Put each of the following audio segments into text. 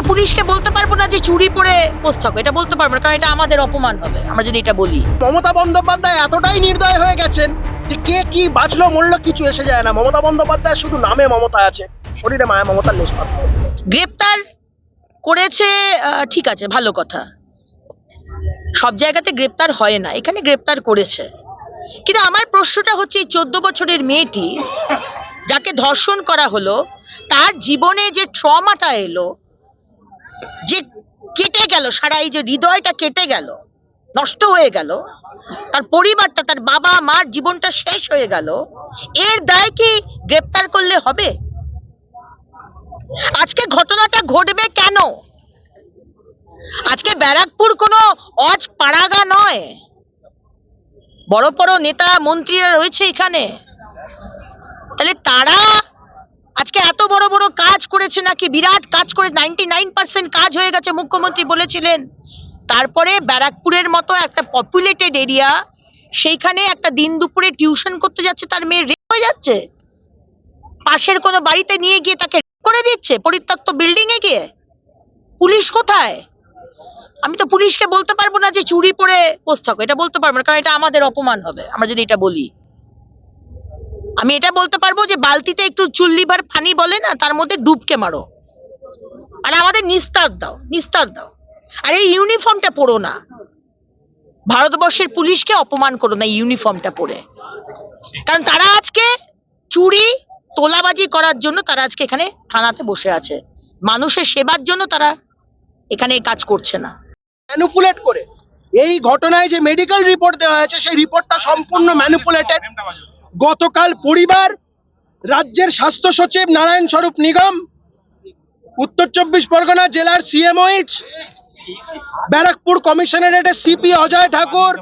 পুলিশকে বলতে পারবো না যে চুরি পরে পোস্ট থাকো, এটা বলতে পারবো না, কারণ এটা আমাদের অপমান হবে আমরা যদি এটা বলি। মমতা বন্দ্যোপাধ্যায় এতটাই নির্দয় হয়ে গেছেন যে কে কি বাঁচলো মরলো কিছু এসে যায় না। মমতা বন্দ্যোপাধ্যায় শুধু নামে মমতা আছে, শরীরে মায়া মমতার লেশ পাতা। গ্রেপ্তার করেছে, ঠিক আছে, ভালো কথা। সব জায়গাতে গ্রেপ্তার হয় না, এখানে গ্রেপ্তার করেছে। কিন্তু আমার প্রশ্নটা হচ্ছে, এই 14 বছরের মেয়েটি যাকে ধর্ষণ করা হলো, তার জীবনে যে ট্রমাটা এলো, যে কেটে গেল, সারা এই যে হৃদয়টা কেটে গেল, নষ্ট হয়ে গেল, তার পরিবারটা, তার বাবা মার জীবনটা শেষ হয়ে গেল, এর দায় কি গ্রেপ্তার করলে হবে? আজকে ঘটনাটা ঘটবে কেন? আজকে ব্যারাকপুর কোনো অজ পাড়াগা নয়, বড় বড় নেতা মন্ত্রীরা রয়েছে এখানে। তাহলে তারা আজকে এত বড় বড় কাজ করেছে, নাকি বিরাট কাজ করে 99% কাজ হয়ে গেছে মুখ্যমন্ত্রী বলেছিলেন। তারপরে ব্যারাকপুরের মতো একটা পপুলেটেড এরিয়া, সেইখানে একটা দিন দুপুরে টিউশন করতে যাচ্ছে, তার মেয়ে রেপ হয়ে যাচ্ছে, পাশের কোনো বাড়িতে নিয়ে গিয়ে তাকে রেপ করে দিচ্ছে, পরিত্যক্ত বিল্ডিং এ গিয়ে। পুলিশ কোথায়? আমি তো পুলিশকে বলতে পারবো না যে চুরি পরে পোস্ট থাকো, এটা বলতে পারবো না, কারণ এটা আমাদের অপমান হবে আমরা যদি এটা বলি। আমি এটা বলতে পারবো যে বালতিতে একটু চুল্লিভার পানি বলে না, তার মধ্যে ডুবকে মারো, আর আমাদের নিস্তার দাও, নিস্তার দাও। আর এই ইউনিফর্মটা পরো না, ভারতবর্ষের পুলিশকে অপমান করো না ইউনিফর্মটা পরে, কারণ তারা আজকে চুরি তোলাবাজি করার জন্য তারা আজকে এখানে থানাতে বসে আছে, মানুষের সেবার জন্য তারা এখানে কাজ করছে না। ম্যানিপুলেট করে এই ঘটনায় যে মেডিকেল রিপোর্ট দেওয়া হয়েছে, সেই রিপোর্টটা সম্পূর্ণ ম্যানিপুলেটেড। গতকাল পরিবার, রাজ্যের স্বাস্থ্য সচিব নারায়ণ স্বরূপ নিগম, উত্তর 24 পরগনা জেলার সিএমওইচ, ব্যারাকপুর কমিশনারেটের সিপি অজয় ঠাকুর,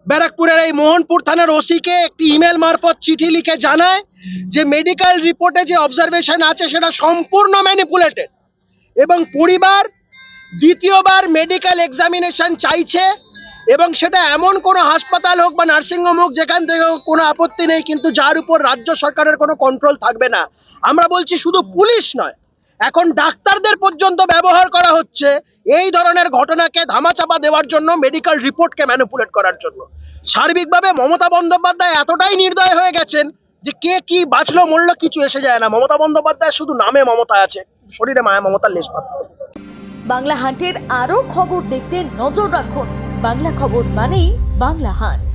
ব্যারাকপুরের এই মোহনপুর থানার ওসিকে একটি ইমেল মারফত চিঠি লিখে জানায় যে মেডিকেল রিপোর্টে যে অবজারভেশন আছে সেটা সম্পূর্ণ ম্যানিপুলেটেড, এবং পরিবার দ্বিতীয়বার মেডিকেল এক্সামিনেশন চাইছে, এবং সেটা এমন কোনো হাসপাতাল হোক বা নার্সিংহোম হোক যেখান থেকে কোনো আপত্তি নেই, কিন্তু যার উপর রাজ্য সরকারের কোনো কন্ট্রোল থাকবে না। আমরা বলছি শুধু পুলিশ নয়, এখন ডাক্তারদের পর্যন্ত ব্যবহার করা হচ্ছে এই ধরনের ঘটনাকে ধামাচাপা দেওয়ার জন্য, মেডিকেল রিপোর্টকে ম্যানিপুলেট করার জন্য। সার্বিকভাবে মমতা বন্দ্যোপাধ্যায় এতটাই নির্দয় হয়ে গেছেন যে কে কি বাঁচলো মরলো কিছু এসে যায় না। মমতা বন্দ্যোপাধ্যায় শুধু নামে মমতা আছে, শরীরে মায়া মমতার লেশ পাতা। বাংলা হান্টের আরও খবর দেখতে নজর রাখুন। বাংলা খবর মানেই বাংলা হান্ট।